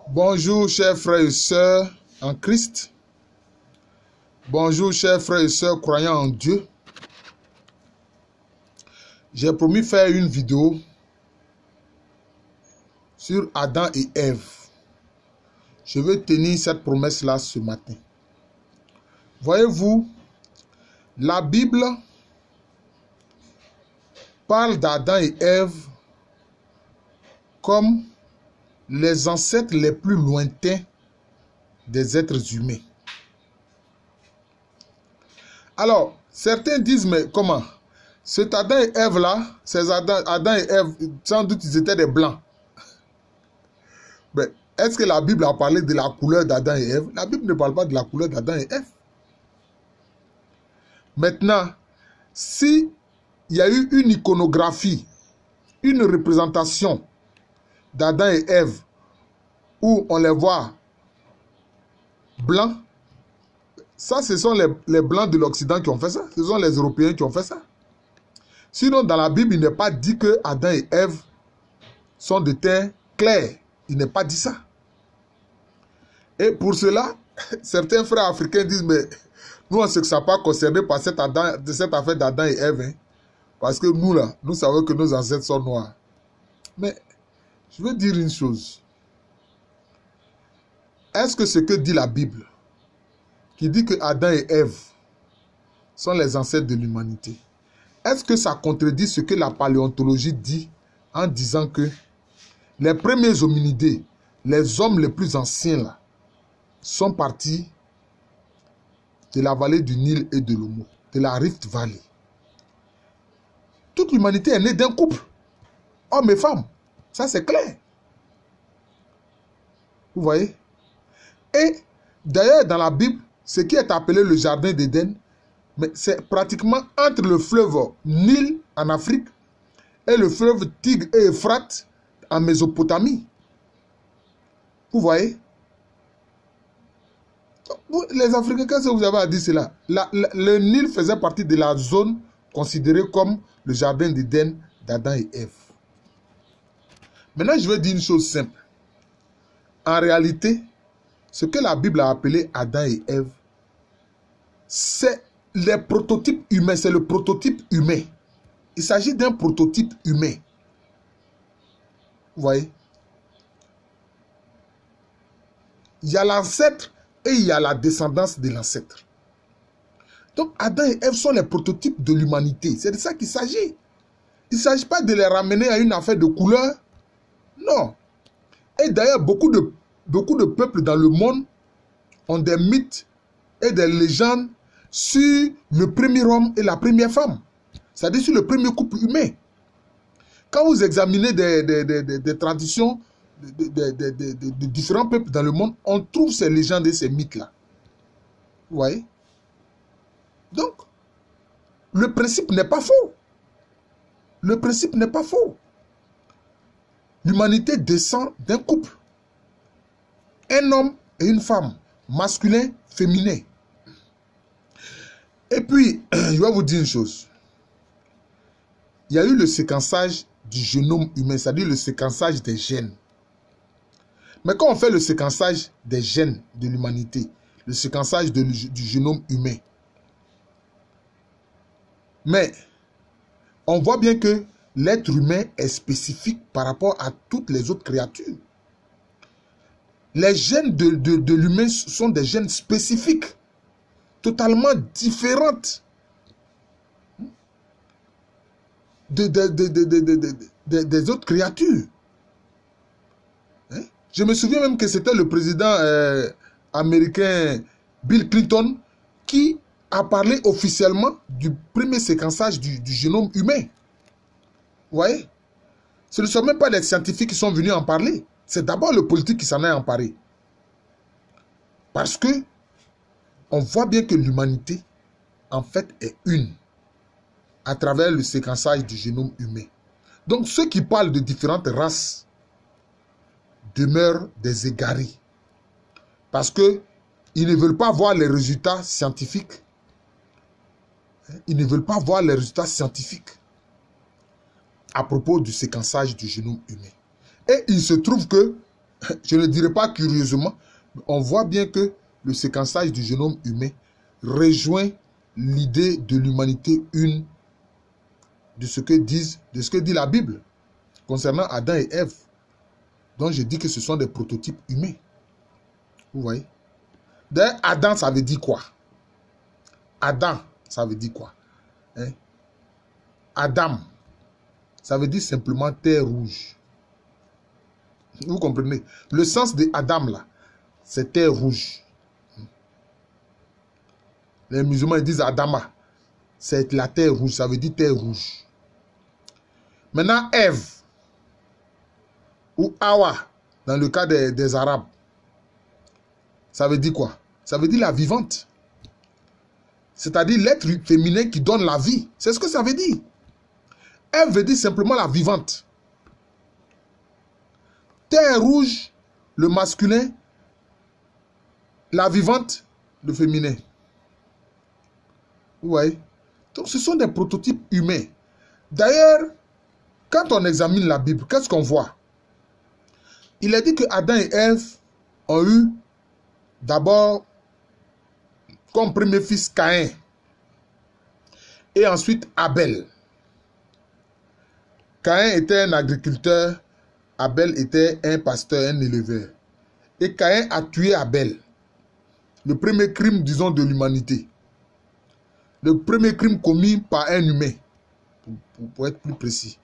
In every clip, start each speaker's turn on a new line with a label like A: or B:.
A: Bonjour chers frères et sœurs en Christ. Bonjour chers frères et sœurs croyants en Dieu. J'ai promis faire une vidéo sur Adam et Ève. Je veux tenir cette promesse-là ce matin. Voyez-vous, la Bible parle d'Adam et Ève comme les ancêtres les plus lointains des êtres humains. Alors, certains disent, mais comment? Cet Adam et Ève là, ces Adam et Ève, sans doute ils étaient des blancs. Mais est-ce que la Bible a parlé de la couleur d'Adam et Ève? La Bible ne parle pas de la couleur d'Adam et Ève. Maintenant, si il y a eu une iconographie, une représentation d'Adam et Ève où on les voit blancs, ça ce sont les blancs de l'Occident qui ont fait ça. Ce sont les Européens qui ont fait ça. Sinon, dans la Bible, il n'est pas dit que Adam et Ève sont de teint clair. Il n'est pas dit ça. Et pour cela, certains frères africains disent, mais nous, on ne se sent pas concernés par cette affaire d'Adam et Ève. Hein, parce que nous, là, nous savons que nos ancêtres sont noirs. Mais, je veux dire une chose. Est-ce que ce que dit la Bible, qui dit que Adam et Ève sont les ancêtres de l'humanité, est-ce que ça contredit ce que la paléontologie dit en disant que les premiers hominidés, les hommes les plus anciens là, sont partis de la vallée du Nil et de l'Omo, de la Rift Valley. Toute l'humanité est née d'un couple, hommes et femmes. Ça c'est clair. Vous voyez? Et d'ailleurs dans la Bible, ce qui est appelé le jardin d'Éden, mais c'est pratiquement entre le fleuve Nil en Afrique et le fleuve Tigre et Euphrate en Mésopotamie. Vous voyez? Les Africains, qu'est-ce que vous avez à dire cela? Le Nil faisait partie de la zone considérée comme le jardin d'Éden d'Adam et Ève. Maintenant, je vais dire une chose simple. En réalité, ce que la Bible a appelé Adam et Ève, c'est les prototypes humains, c'est le prototype humain. Il s'agit d'un prototype humain. Vous voyez? Il y a l'ancêtre et il y a la descendance de l'ancêtre. Donc Adam et Ève sont les prototypes de l'humanité. C'est de ça qu'il s'agit. Il ne s'agit pas de les ramener à une affaire de couleur. Non. Et d'ailleurs, beaucoup de peuples dans le monde ont des mythes et des légendes sur le premier homme et la première femme. C'est-à-dire sur le premier couple humain. Quand vous examinez des traditions de différents peuples dans le monde, on trouve ces légendes et ces mythes-là. Vous voyez? Donc, le principe n'est pas faux. Le principe n'est pas faux. L'humanité descend d'un couple. Un homme et une femme, masculin, féminin. Et puis, je vais vous dire une chose. Il y a eu le séquençage du génome humain, c'est-à-dire le séquençage des gènes. Mais quand on fait le séquençage des gènes de l'humanité, le séquençage du génome humain, mais on voit bien que l'être humain est spécifique par rapport à toutes les autres créatures. Les gènes de l'humain sont des gènes spécifiques, totalement différentes des autres créatures. Hein? Je me souviens même que c'était le président américain Bill Clinton qui a parlé officiellement du premier séquençage du génome humain. Vous voyez? Ce ne sont même pas les scientifiques qui sont venus en parler. C'est d'abord le politique qui s'en est emparé. Parce que on voit bien que l'humanité, en fait, est une à travers le séquençage du génome humain. Donc, ceux qui parlent de différentes races demeurent des égarés. Parce qu'ils ne veulent pas voir les résultats scientifiques. Ils ne veulent pas voir les résultats scientifiques à propos du séquençage du génome humain. Et il se trouve que je ne dirais pas curieusement, mais on voit bien que le séquençage du génome humain rejoint l'idée de l'humanité une de ce que dit la Bible concernant Adam et Ève. Donc je dis que ce sont des prototypes humains. Vous voyez? D'ailleurs, Adam, ça veut dire quoi? Adam, ça veut dire quoi? Hein? Adam, ça veut dire simplement terre rouge. Vous comprenez? Le sens de Adam, là, c'est terre rouge. Les musulmans ils disent Adama. C'est la terre rouge, ça veut dire terre rouge. Maintenant, Ève, ou Awa, dans le cas des Arabes, ça veut dire quoi? Ça veut dire la vivante. C'est-à-dire l'être féminin qui donne la vie. C'est ce que ça veut dire. Ève veut dire simplement la vivante. Terre rouge, le masculin, la vivante, le féminin. Vous voyez? Donc ce sont des prototypes humains. D'ailleurs, quand on examine la Bible, qu'est-ce qu'on voit? Il est dit que Adam et Ève ont eu d'abord comme premier fils Caïn et ensuite Abel. Caïn était un agriculteur, Abel était un pasteur, un éleveur. Et Caïn a tué Abel. Le premier crime, disons, de l'humanité. Le premier crime commis par un humain, pour être plus précis.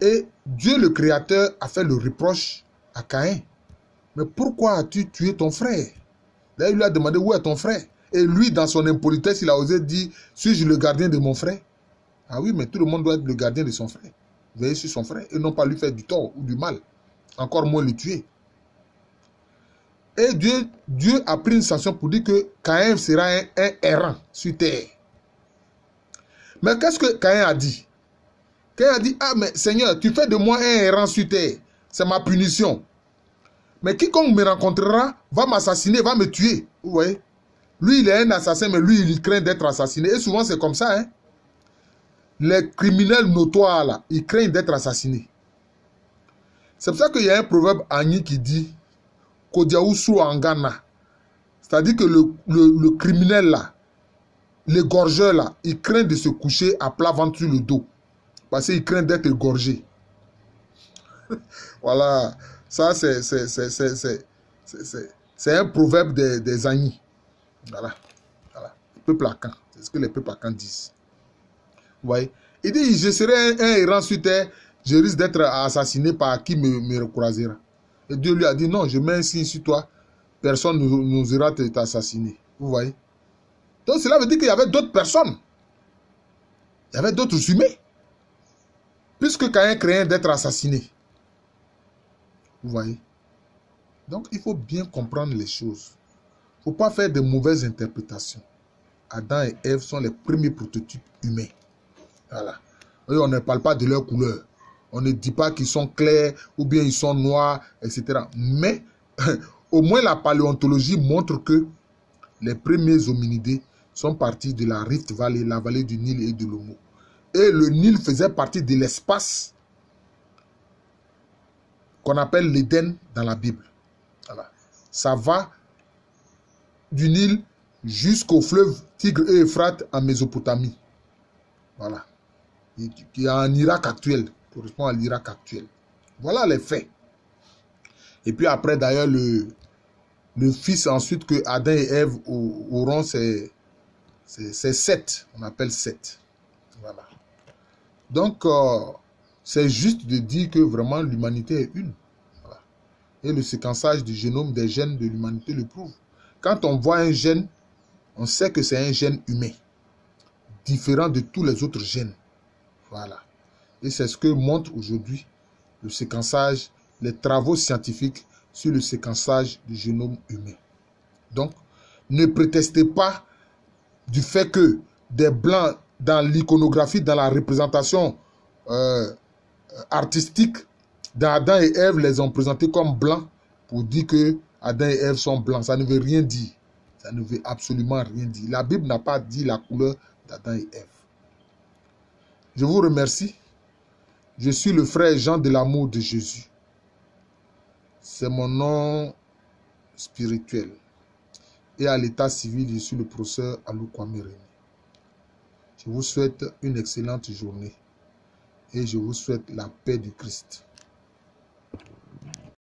A: Et Dieu le Créateur a fait le reproche à Caïn. Mais pourquoi as-tu tué ton frère? Là, il lui a demandé où est ton frère. Et lui, dans son impolitesse, il a osé dire, suis-je le gardien de mon frère? Ah oui, mais tout le monde doit être le gardien de son frère. Veiller sur son frère et non pas lui faire du tort ou du mal. Encore moins le tuer. Et Dieu a pris une sanction pour dire que Caïn sera un errant sur terre. Mais qu'est-ce que Caïn a dit? Caïn a dit, ah mais Seigneur, tu fais de moi un errant sur terre. C'est ma punition. Mais quiconque me rencontrera va m'assassiner, va me tuer. Vous voyez? Lui, il est un assassin, mais lui, il craint d'être assassiné. Et souvent, c'est comme ça. Hein? Les criminels notoires, là, ils craignent d'être assassinés. C'est pour ça qu'il y a un proverbe agni qui dit Kodiaousu Angana. C'est-à-dire que le criminel, là, l'égorgeur, là, il craint de se coucher à plat ventre sur le dos. Parce qu'il craint d'être égorgé. Voilà. Ça, c'est un proverbe des Agnis. Voilà. Voilà. Le peuple Akan. C'est ce que les peuples Akan disent. Vous voyez? Il dit, je serai un errant sur terre, je risque d'être assassiné par qui me recroisera. Et Dieu lui a dit, non, je mets un signe sur toi, personne n'osera t'assassiner. Vous voyez? Donc cela veut dire qu'il y avait d'autres personnes. Il y avait d'autres humains. Puisque Caïn craignait d'être assassiné. Vous voyez? Donc il faut bien comprendre les choses. Il ne faut pas faire de mauvaises interprétations. Adam et Ève sont les premiers prototypes humains. Voilà. Et on ne parle pas de leur couleur. On ne dit pas qu'ils sont clairs ou bien ils sont noirs, etc. Mais au moins la paléontologie montre que les premiers hominidés sont partis de la Rift Valley, la vallée du Nil et de l'Omo. Et le Nil faisait partie de l'espace qu'on appelle l'Éden dans la Bible. Voilà. Ça va du Nil jusqu'au fleuve Tigre et Euphrate en Mésopotamie. Voilà. Qui est en Irak actuel, correspond à l'Irak actuel. Voilà les faits. Et puis après, d'ailleurs, le fils ensuite que Adam et Ève auront, c'est Seth. On appelle Seth. Voilà. Donc, c'est juste de dire que vraiment l'humanité est une. Voilà. Et le séquençage du génome des gènes de l'humanité le prouve. Quand on voit un gène, on sait que c'est un gène humain, différent de tous les autres gènes. Voilà. Et c'est ce que montre aujourd'hui le séquençage, les travaux scientifiques sur le séquençage du génome humain. Donc, ne prétestez pas du fait que des blancs dans l'iconographie, dans la représentation artistique d'Adam et Ève les ont présentés comme blancs pour dire que Adam et Ève sont blancs. Ça ne veut rien dire. Ça ne veut absolument rien dire. La Bible n'a pas dit la couleur d'Adam et Ève. Je vous remercie. Je suis le frère Jean de l'amour de Jésus. C'est mon nom spirituel. Et à l'état civil, je suis le professeur Alou Kwame Rémy. Je vous souhaite une excellente journée. Et je vous souhaite la paix du Christ.